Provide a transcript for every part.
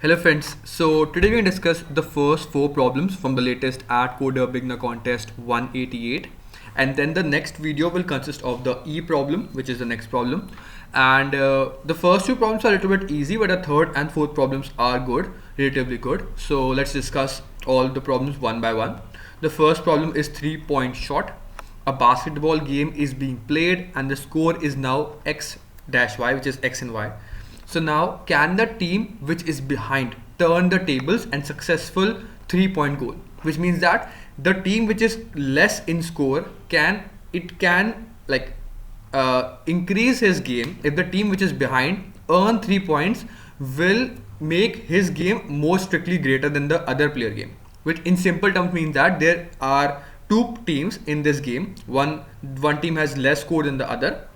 Hello friends, so today we're going to discuss the first 4 problems from the latest Ad Coder Beginner Contest 188, and then the next video will consist of the E problem, which is the next problem, and the first 2 problems are a little bit easy, but the third and fourth problems are good, relatively good. So let's discuss all the problems one by one. The first problem is 3-point shot. A basketball game is being played and the score is now x dash y, which is x and y. So now, can the team which is behind turn the tables and successful 3-point goal? Which means that the team which is less in score can increase his game if the team which is behind earn 3 points will make his game more strictly greater than the other player game. Which in simple terms means that there are 2 teams in this game. One team has less score than the other.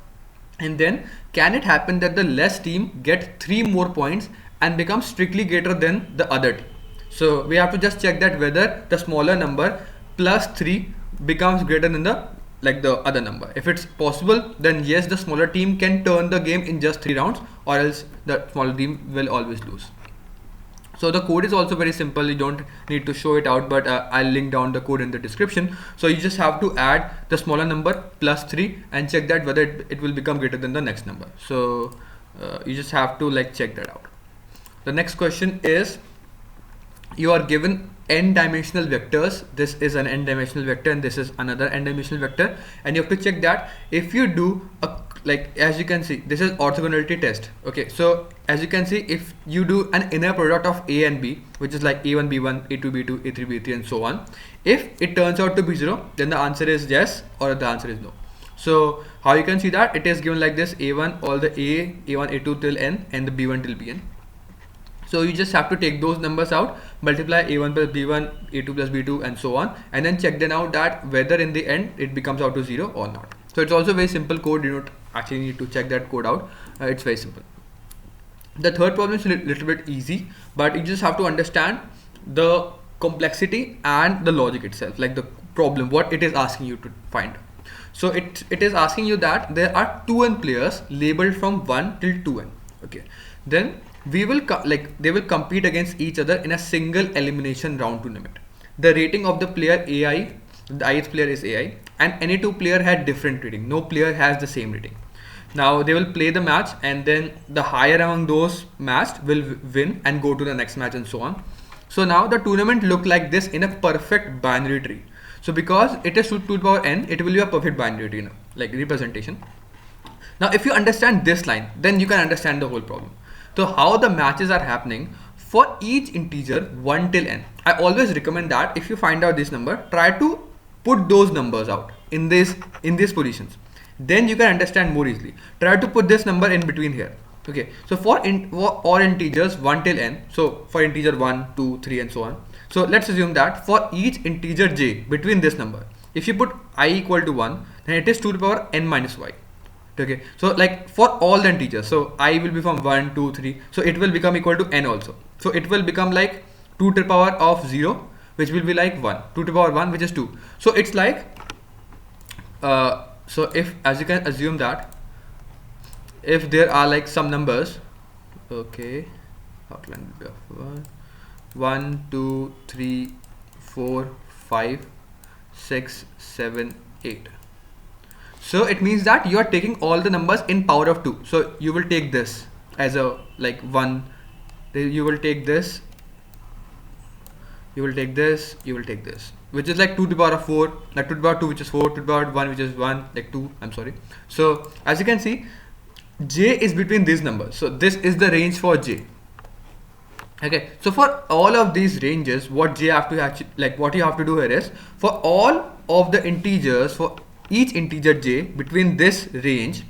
And then can it happen that the less team get 3 more points and become strictly greater than the other team? So we have to just check that whether the smaller number plus 3 becomes greater than the other number. If it's possible, then yes, the smaller team can turn the game in just 3 rounds, or else the smaller team will always lose. So the code is also very simple. You don't need to show it out, but I'll link down the code in the description. So you just have to add the smaller number plus 3 and check that whether it will become greater than the next number. So you just have to check that out. The next question is, you are given n-dimensional vectors. This is an n-dimensional vector and this is another n-dimensional vector, and you have to check that if you do a as you can see, this is orthogonality test. Okay, so as you can see, if you do an inner product of A and B, which is like A1 B1, A2 B2, A3 B3 and so on, if it turns out to be 0, then the answer is yes or the answer is no. So how you can see that? It is given like this: A1 all the A1 A2 till n, and the B1 till Bn. So you just have to take those numbers out, multiply A1 plus B1, A2 plus B2 and so on, and then check them out that whether in the end it becomes out to 0 or not. So it's also very simple code. You don't actually need to check that code out. It's very simple. The third problem is a little bit easy, but you just have to understand the complexity and the logic itself, like the problem, what it is asking you to find. So it is asking you that there are 2n players labeled from 1 till 2n. Okay, then we will they will compete against each other in a single elimination round tournament. The rating of the player AI, the ith player is AI, and any 2 player had different rating. No player has the same rating. Now they will play the match, and then the higher among those matched will win and go to the next match and so on. So now the tournament look like this in a perfect binary tree. So because it is 2 to the power n, it will be a perfect binary tree, like representation. Now if you understand this line, then you can understand the whole problem. So how the matches are happening for each integer 1 till n. I always recommend that if you find out this number, try to put those numbers out in these positions. Then you can understand more easily. Try to put this number in between here. Okay, so for all integers 1 till n, so for integer 1, 2, 3 and so on. So let's assume that for each integer j between this number, if you put I equal to 1, then it is 2 to the power n minus y. Okay, so for all the integers, so I will be from 1, 2, 3, so it will become equal to n also. So it will become like 2 to the power of 0, which will be like 1, 2 to the power 1, which is 2. So it's like so if, as you can assume that if there are some numbers, okay, outline 1, 2, 3, 4, 5, 6, 7, 8. So it means that you are taking all the numbers in power of 2. So you will take this as a 1, you will take this, you will take this, you will take this, which is 2 to the power of 4, 2 to the power 2, which is 4, 2 to the power 1, which is 1, 2, I'm sorry. So as you can see, j is between these numbers. So this is the range for j. Okay, so for all of these ranges, what j have to actually, what you have to do here is, for all of the integers, for each integer j between this range,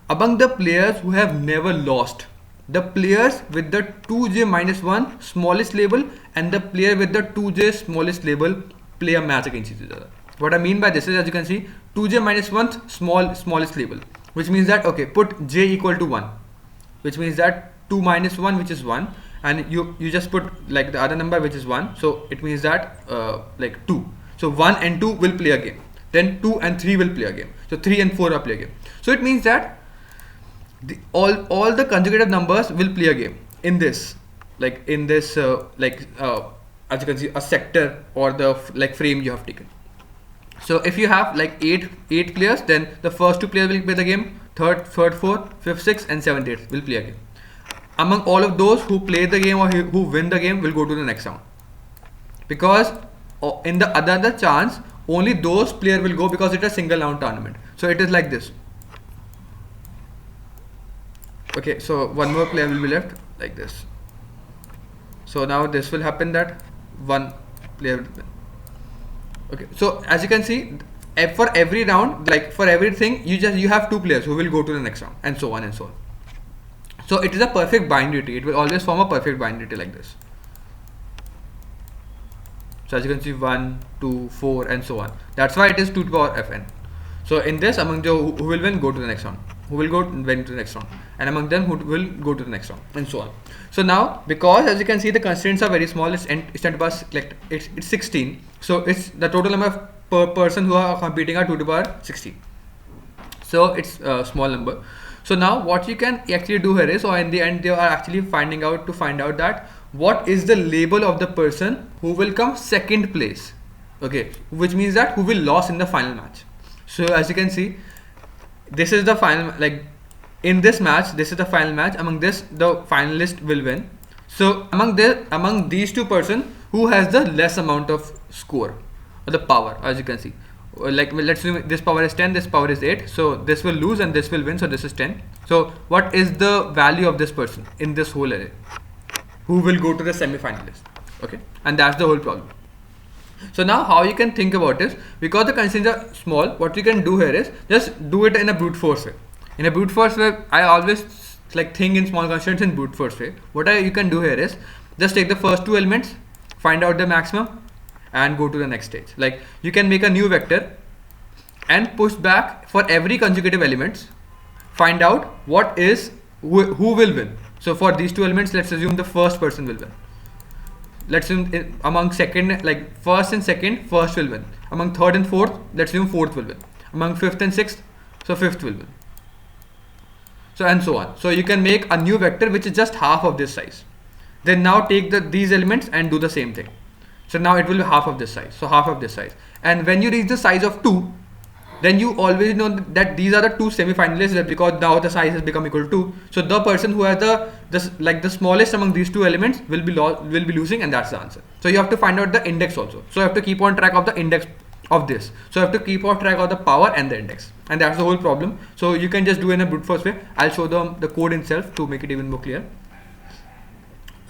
among the players who have never lost, the players with the 2j minus 1 smallest label and the player with the 2j smallest label play a match against each other. What I mean by this is, as you can see, 2j minus 1 smallest label, which means that, okay, put j equal to 1, which means that 2 minus 1, which is 1, and you just put the other number, which is 1, so it means that 2. So 1 and 2 will play a game, then 2 and 3 will play a game, so 3 and 4 will play a game. So it means that all the conjugative numbers will play a game in this. like in this as you can see, a sector or the like frame you have taken. So if you have like eight players, then the first two players will play the game, third fourth, fifth, sixth, and seventh, eighth will play a game. Among all of those who play the game or who win the game will go to the next round. Because in the other chance, only those players will go because it's a single round tournament. So it is like this. Okay, so one more player will be left like this. So now this will happen that one player will win. Okay, so as you can see, for every round, like for everything, you have two players who will go to the next round, and so on and so on. So it is a perfect binary tree. It will always form a perfect binary tree like this. So as you can see, 1, 2, 4, and so on. That's why it is 2 to the power fn. So in this, among the who will win, go to the next round. Who will go win to the next round, and among them who will go to the next round, and so on. So now, because as you can see, the constraints are very small. It's 10 to the power it's 16. So it's the total number of per person who are competing are 2 to the power 16. So it's a small number. So now what you can actually do here is, or in the end, they are actually find out that what is the label of the person who will come second place. Okay, which means that who will lose in the final match. So as you can see, this is the final, like in this match, this is the final match. Among this, the finalist will win. So among these two persons, who has the less amount of score or the power, as you can see, like let's assume this power is 10, this power is 8, so this will lose and this will win, so this is 10. So what is the value of this person in this whole array who will go to the semi-finalist? Okay, and that's the whole problem. So now how you can think about this, because the constraints are small, what you can do here is just do it in a brute force way. In a brute force way, I always like think in small constraints in brute force way. What you can do here is just take the first two elements, find out the maximum, and go to the next stage. Like you can make a new vector and push back for every consecutive elements, find out what is who will win. So for these two elements, let's assume the first person will win. Let's assume among second, like first and second, first will win. Among third and fourth, let's assume fourth will win. Among fifth and sixth, so fifth will win. So and so on. So you can make a new vector which is just half of this size. Then now take these elements and do the same thing. So now it will be half of this size. So half of this size. And when you reach the size of 2, then you always know that these are the two semi-finalists, because now the size has become equal to 2. So the person who has the smallest among these two elements will be losing, and that's the answer. So you have to find out the index also. So you have to keep on track of the index of this. So you have to keep on track of the power and the index, and that's the whole problem. So you can just do in a brute force way. I'll show them the code itself to make it even more clear.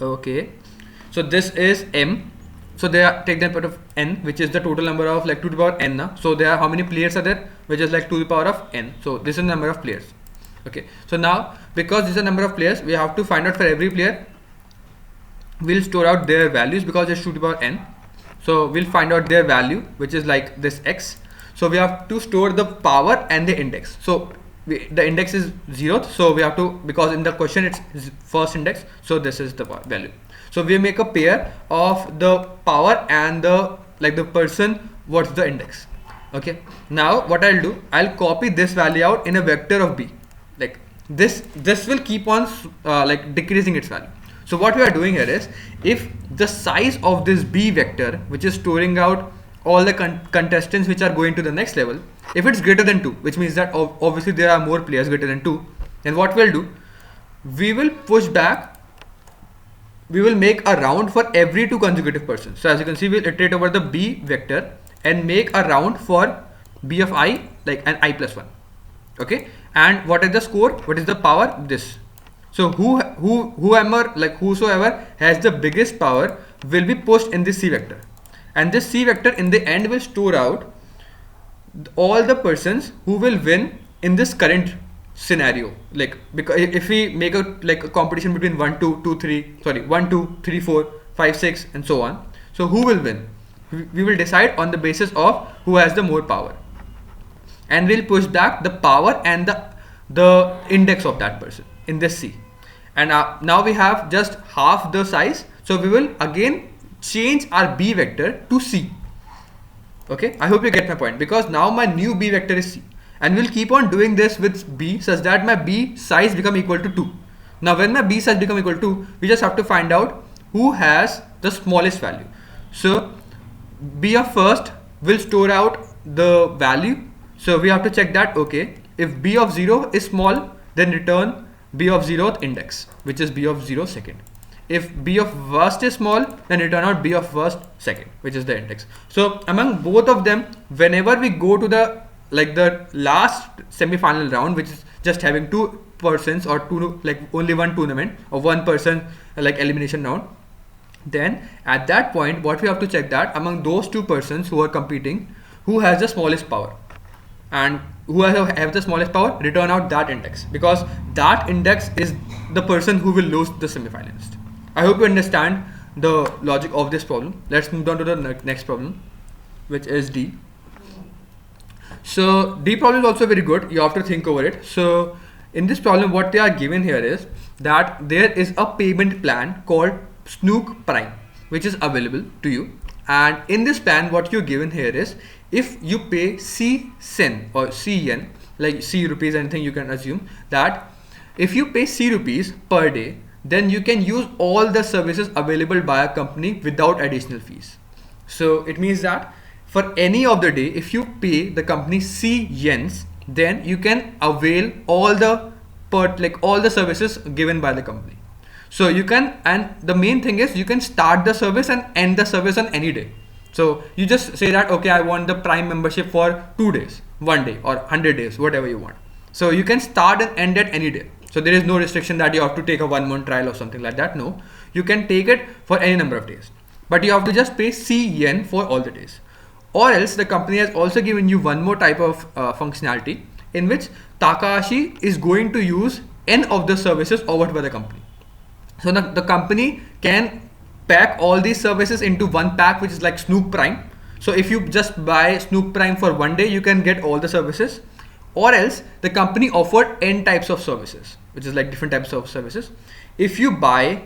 Okay, so this is m. So they take the input of n, which is the total number of like 2 to the power n. So there are how many players are there, which is like 2 to the power of n. So this is the number of players. Okay, so now because this is the number of players, we have to find out for every player. We'll store out their values because it's 2 to the power n. So we'll find out their value, which is like this x. So we have to store the power and the index. So the index is 0th. So we have to, because in the question it's first index. So this is the value. So we make a pair of the power and the person, what's the index. Okay, now what I'll do, I'll copy this value out in a vector of b. Like this will keep on like decreasing its value. So what we are doing here is, if the size of this b vector, which is storing out all the contestants which are going to the next level, if it's greater than 2, which means that obviously there are more players greater than 2, then what we'll do, we will push back. We will make a round for every two consecutive persons. So as you can see, we'll iterate over the b vector and make a round for b of I, like an I plus 1. Okay, and what is the score? What is the power? This. So whosoever has the biggest power will be pushed in this c vector, and this c vector in the end will store out all the persons who will win in this current scenario. Like, because if we make a competition between 1 2 3 4 5 6 and so on, so who will win, we will decide on the basis of who has the more power, and we'll push back the power and the index of that person in this c. And now we have just half the size, so we will again change our b vector to c. Okay, I hope you get my point, because now my new b vector is c. And we'll keep on doing this with b such that my b size become equal to 2. Now when my b has become equal to 2, we just have to find out who has the smallest value. So b of first will store out the value. So we have to check that, okay, if b of 0 is small, then return b of 0th index, which is b of 0 second. If b of first is small, then return out b of first second, which is the index. So among both of them, whenever we go to the last semi-final round, which is just having 2 persons or two, like only one tournament or 1 person like elimination round, then at that point what we have to check that among those 2 persons who are competing, who has the smallest power, and who have the smallest power, return out that index, because that index is the person who will lose the semi-finalist. I hope you understand the logic of this problem. Let's move on to the next problem, which is D. So D problem is also very good. You have to think over it. So in this problem, what they are given here is that there is a payment plan called Snook Prime, which is available to you. And in this plan, what you're given here is, if you pay C sen or C yen, like C rupees, anything you can assume that if you pay C rupees per day, then you can use all the services available by a company without additional fees. So it means that for any of the day, if you pay the company C yens, then you can avail all the all the services given by the company. So you can, and the main thing is you can start the service and end the service on any day. So you just say that, okay, I want the Prime membership for 2 days, 1 day or 100 days, whatever you want. So you can start and end at any day. So there is no restriction that you have to take a 1 month trial or something like that. No, you can take it for any number of days, but you have to just pay C yen for all the days. Or else the company has also given you one more type of functionality in which Takahashi is going to use N of the services offered by the company. So the company can pack all these services into one pack, which is like Snook Prime. So if you just buy Snook Prime for 1 day, you can get all the services. Or else the company offered N types of services, which is like different types of services. If you buy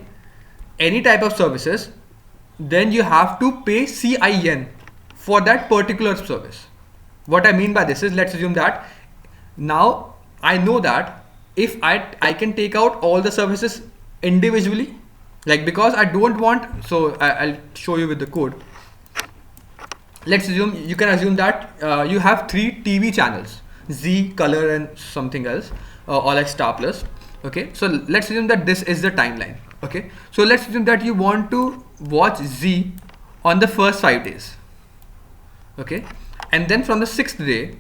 any type of services, then you have to pay CIN for that particular service. What I mean by this is, let's assume that now I know that if I can take out all the services individually, like, because I don't want, so I'll show you with the code. Let's assume, you can assume that you have 3 TV channels, Z, Color and something else, or like Star Plus. Okay, so let's assume that this is the timeline. Okay, so let's assume that you want to watch Z on the first 5 days. Okay, and then from the sixth day,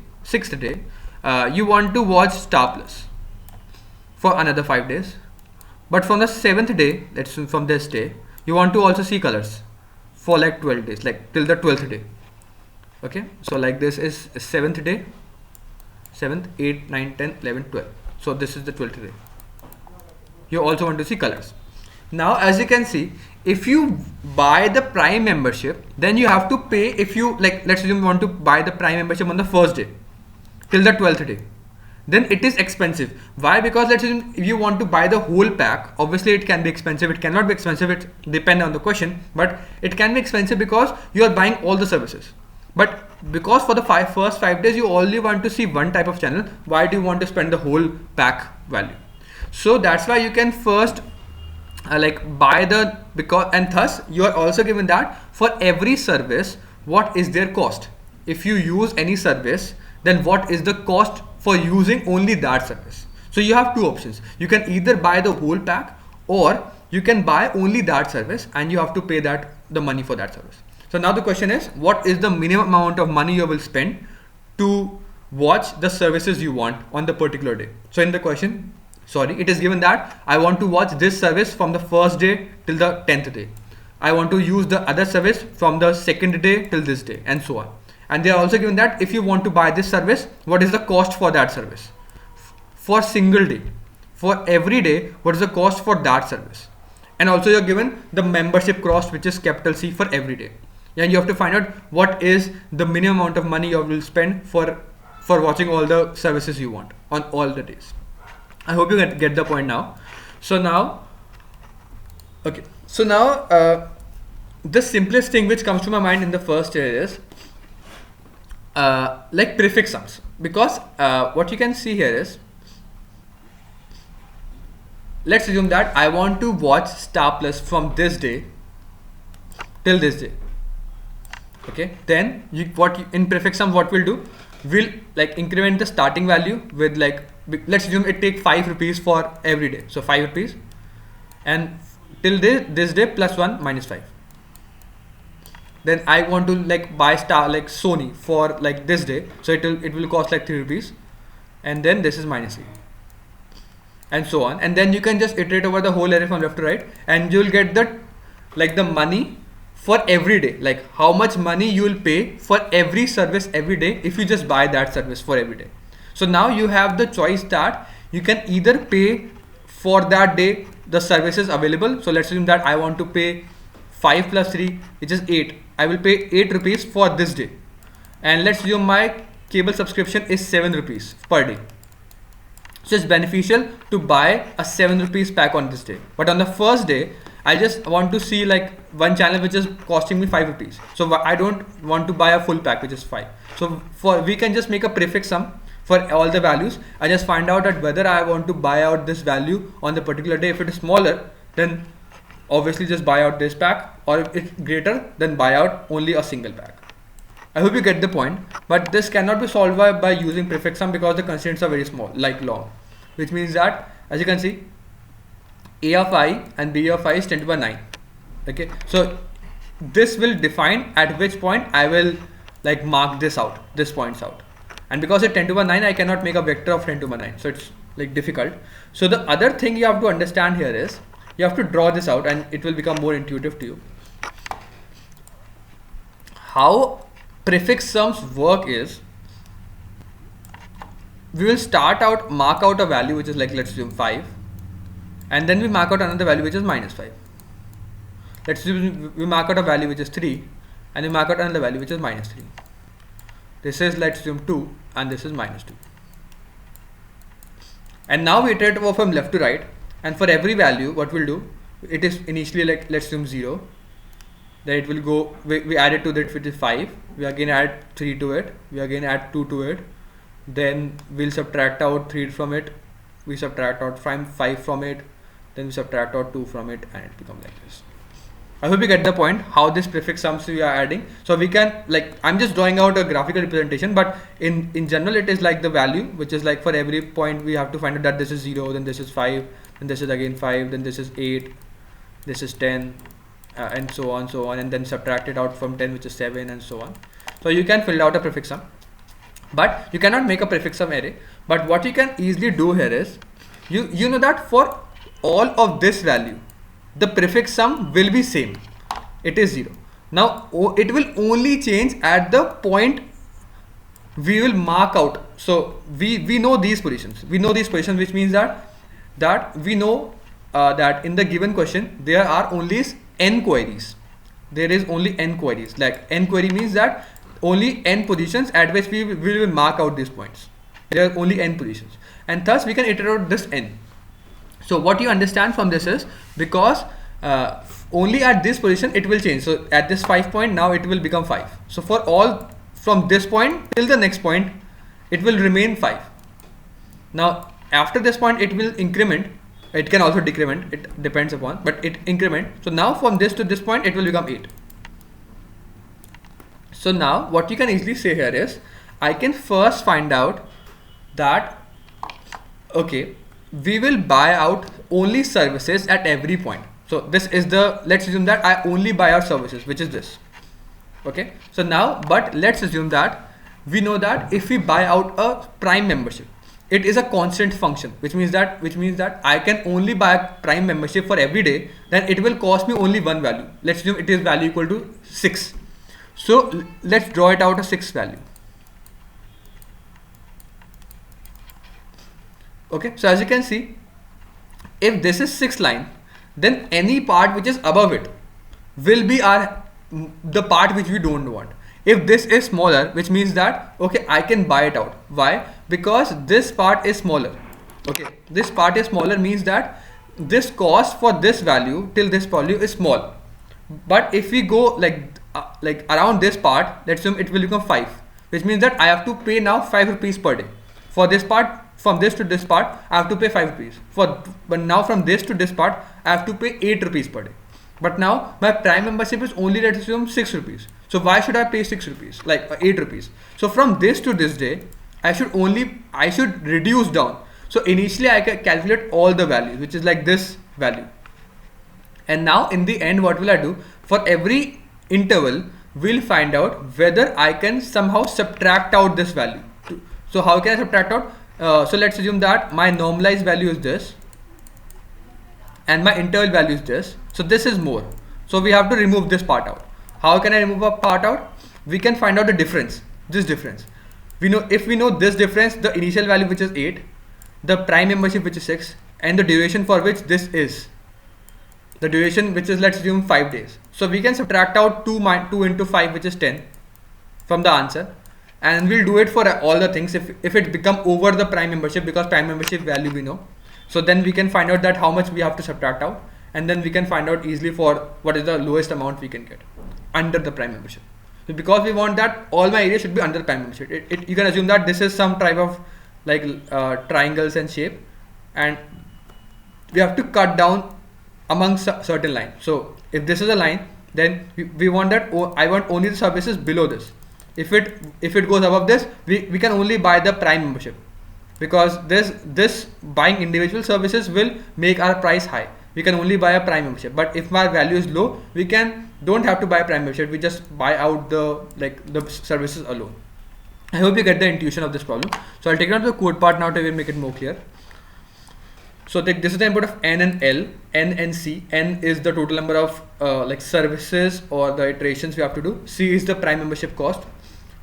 you want to watch Star Plus for another 5 days. But from the 7th day, let's assume from this day, you want to also see Colors for like 12 days, like till the 12th day. Okay, so like this is 7th day, 7th, 8th, 9th, 10th, 11th, 12th. So this is the 12th day. You also want to see Colors. Now, as you can see, if you buy the Prime membership, then you have to pay, if you like, let's assume you want to buy the Prime membership on the first day till the 12th day, then it is expensive. Why? Because let's assume if you want to buy the whole pack, obviously it can be expensive, it cannot be expensive, it depends on the question, but it can be expensive because you are buying all the services. But because for the first 5 days you only want to see one type of channel, why do you want to spend the whole pack value? So that's why you can first buy the, because, and thus you are also given that for every service what is their cost. If you use any service, then what is the cost for using only that service. So you have 2 options. You can either buy the whole pack, or you can buy only that service and you have to pay the money for that service. So now the question is, what is the minimum amount of money you will spend to watch the services you want on the particular day? So in the question, it is given that I want to watch this service from the first day till the 10th day. I want to use the other service from the 2nd day till this day, and so on. And they are also given that if you want to buy this service, what is the cost for that service? For single day. For every day, what is the cost for that service? And also you're given the membership cost, which is capital C, for every day. And you have to find out what is the minimum amount of money you will spend for watching all the services you want on all the days. I hope you get the point now. So now, okay. So now, the simplest thing which comes to my mind in the first year is like prefix sums, because what you can see here is let's assume that I want to watch Star Plus from this day till this day. Okay, then in prefix sum what we'll do, we'll like increment the starting value with like, let's assume it take 5 rupees for every day, so 5 rupees, and till this day plus 1 minus 5. Then I want to like buy Sony for like this day, so it will cost like 3 rupees, and then this is minus 3, and so on. And then you can just iterate over the whole array from left to right, and you'll get the money for every day, like how much money you will pay for every service every day if you just buy that service for every day. So now you have the choice that you can either pay for that day the services available. So let's assume that I want to pay 5 plus 3, which is 8. I will pay 8 rupees for this day, and let's assume my cable subscription is 7 rupees per day. So it's beneficial to buy a 7 rupees pack on this day, but on the first day I just want to see like one channel which is costing me 5 rupees, so I don't want to buy a full pack which is 5. So we can just make a prefix sum for all the values. I just find out that whether I want to buy out this value on the particular day. If it is smaller, then obviously just buy out this pack, or if it's greater, then buy out only a single pack. I hope you get the point, but this cannot be solved by using prefix sum because the constraints are very small, like long, which means that, as you can see, a of I and b of I is 10 to the power 9. Okay, so this will define at which point I will like mark this points out, and because it's 10 to the power 9, I cannot make a vector of 10 to the power 9, so it's like difficult. So the other thing you have to understand here is you have to draw this out, and it will become more intuitive to you. How prefix sums work is, we will mark out a value which is like, let's assume 5, and then we mark out another value which is minus 5. Let's assume we mark out a value which is 3, and we mark out another value which is minus 3. This is, let's assume 2, and this is minus 2. And now we iterate over from left to right, and for every value what we'll do, it is initially like, let's assume 0, then it will go, we add it to that which is 5, we again add 3 to it, we again add 2 to it, then we'll subtract out 3 from it, we subtract out 5 from it, then we subtract out 2 from it, and it becomes like this. I hope you get the point how this prefix sums we are adding. So we can, like, I'm just drawing out a graphical representation, but in general it is like the value which is like for every point we have to find out that this is 0, then this is 5, then this is again 5, then this is 8, this is 10, and so on, and then subtract it out from 10 which is 7, and so on. So you can fill out a prefix sum, but you cannot make a prefix sum array. But what you can easily do here is, you know that for all of this value the prefix sum will be same, it is 0. Now it will only change at the point we will mark out. So we know these positions, which means that we know that in the given question there are only n queries. There is only n queries. Like n query means that only n positions at which we will mark out these points. There are only n positions, and thus we can iterate this n. So what you understand from this is, because only at this position it will change. So at this 5 point, now it will become 5. So for all from this point till the next point, it will remain 5. Now after this point it will increment. It can also decrement, it depends upon, but it increment. So now from this to this point it will become 8. So now what you can easily say here is, I can first find out that, okay, we will buy out only services at every point. So this is the, let's assume that I only buy out services, which is this. Okay, so now, but let's assume that we know that if we buy out a Prime membership, it is a constant function, which means that I can only buy a Prime membership for every day, then it will cost me only one value. Let's assume it is value equal to 6. So let's draw it out a 6 value. Okay, so as you can see, if this is 6th line, then any part which is above it will be the part which we don't want. If this is smaller, which means that, okay, I can buy it out. Why? Because this part is smaller. Okay, this part is smaller means that this cost for this value till this value is small. But if we go like around this part, let's assume it will become 5, which means that I have to pay now 5 rupees per day. For this part, from this to this part, I have to pay 5 rupees. But now from this to this part, I have to pay 8 rupees per day. But now my Prime membership is only, let's assume, 6 rupees. So why should I pay 6 rupees? Like 8 rupees. So from this to this day, I should reduce down. So initially I can calculate all the values, which is like this value. And now in the end, what will I do? For every interval, we'll find out whether I can somehow subtract out this value. So how can I subtract out? So let's assume that my normalized value is this and my interval value is this. So this is more. So we have to remove this part out. How can I remove a part out? We can find out the difference, this difference. If we know this difference, the initial value which is 8, the Prime membership which is 6, and the duration for which this is. The duration which is, let's assume, 5 days. So we can subtract out 2 into 5, which is 10 from the answer. And we'll do it for all the things if it become over the Prime membership, because Prime membership value we know. So then we can find out that how much we have to subtract out, and then we can find out easily for what is the lowest amount we can get under the Prime membership. So because we want that all my area should be under Prime membership, you can assume that this is some type of like triangles and shape, and we have to cut down among certain lines. So if this is a line, then we want that I want only the services below this. If it goes above this, we can only buy the Prime membership, because this buying individual services will make our price high. We can only buy a Prime membership. But if my value is low, we don't have to buy a Prime membership. We just buy out the services alone. I hope you get the intuition of this problem. So I'll take it on to the code part now to make it more clear. So this is the input of N and L, N and C. N is the total number of services or the iterations we have to do. C is the Prime membership cost.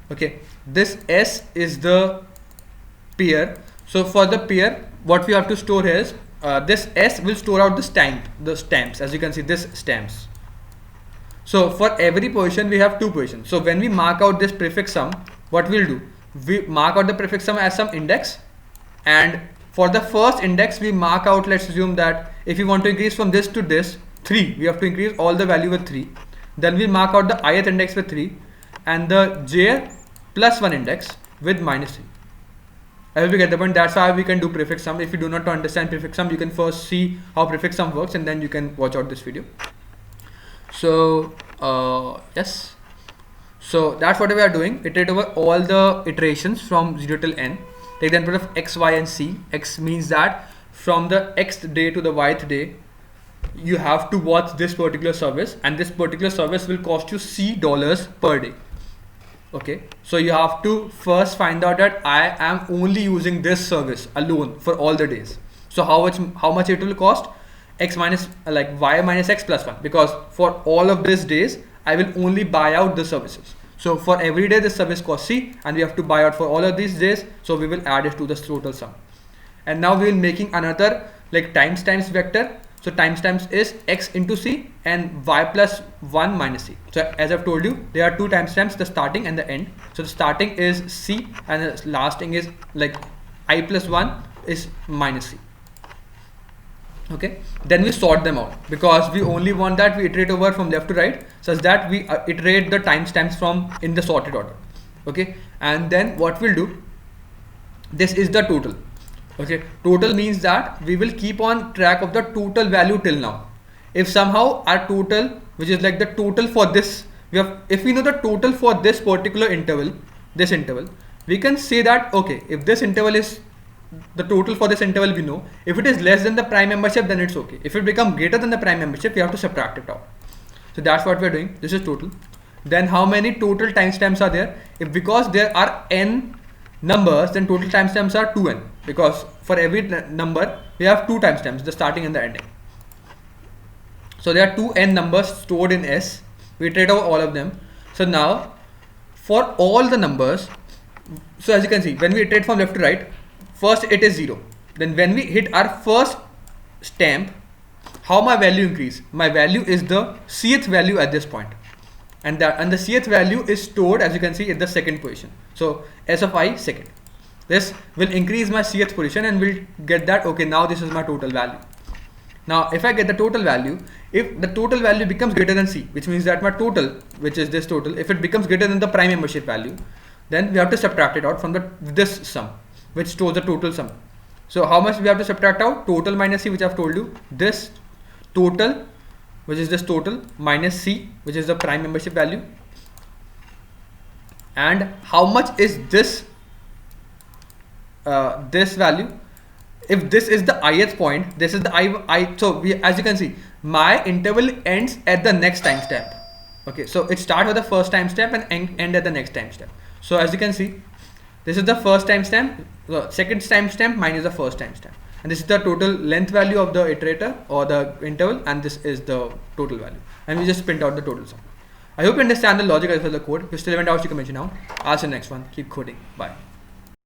Okay, this S is the pair. So for the pair, what we have to store is this S will store out the stamps. As you can see, this stamps. So for every position we have 2 positions. So when we mark out this prefix sum, what we'll do? We mark out the prefix sum as some index, and for the first index we mark out, let's assume that if we want to increase from this to this 3, we have to increase all the value with 3. Then we mark out the ith index with 3 and the j plus 1 index with minus 3. I hope you get the point. That's how we can do prefix sum. If you do not understand prefix sum, you can first see how prefix sum works and then you can watch out this video. So yes, so that's what we are doing. Iterate over all the iterations from 0 till n. Take the input of x, y and c. X means that from the xth day to the yth day you have to watch this particular service, and this particular service will cost you C dollars per day. Okay, so you have to first find out that I am only using this service alone for all the days. So how much it will cost? X minus y minus x plus 1, because for all of these days I will only buy out the services. So for every day this service costs C and we have to buy out for all of these days, so we will add it to the total sum. And now we will making another times vector. So times is x into C and y plus 1 minus C. So as I've told you, there are 2 timestamps, the starting and the end. So the starting is C and the lasting is I plus 1 is minus C. Okay, then we sort them out, because we only want that we iterate over from left to right, such that we iterate the timestamps from in the sorted order. Okay, and then what we'll do, this is the total. Okay, total means that we will keep on track of the total value till now. If somehow our total, which is the total for this, if we know the total for this particular interval, we can say that okay, if this interval is the total for this interval, we know if it is less than the Prime membership, then it's okay. If it becomes greater than the Prime membership, we have to subtract it out. So that's what we're doing. This is total. Then how many total timestamps are there? Because there are n numbers, then total timestamps are 2n, because for every number we have 2 timestamps, the starting and the ending. So there are 2n numbers stored in S. We iterate over all of them. So now for all the numbers, so as you can see, when we iterate from left to right, first it is 0. Then when we hit our first stamp, how my value increase? My value is the cth value at this point, and the cth value is stored, as you can see, in the second position. So S of I second. This will increase my cth position and we'll get that okay, now this is my total value. Now if I get the total value, if the total value becomes greater than C, which means that my total, which is this total, if it becomes greater than the Prime membership value, then we have to subtract it out from this sum, which stores the total sum. So how much we have to subtract out? Total minus C, which I've told you. This total, which is this total, minus C, which is the prime membership value. And how much is this this value? If this is the ith point, this is the I so we, as you can see, my interval ends at the next time step. Okay, so it starts with the first time step and end at the next time step. So as you can see, this is the first timestamp, the second timestamp minus the first timestamp, and this is the total length value of the iterator or the interval, and this is the total value, and we just print out the total sum. I hope you understand the logic as well as the code. If you still haven't doubts, you can mention now. I'll see you next one. Keep coding. Bye.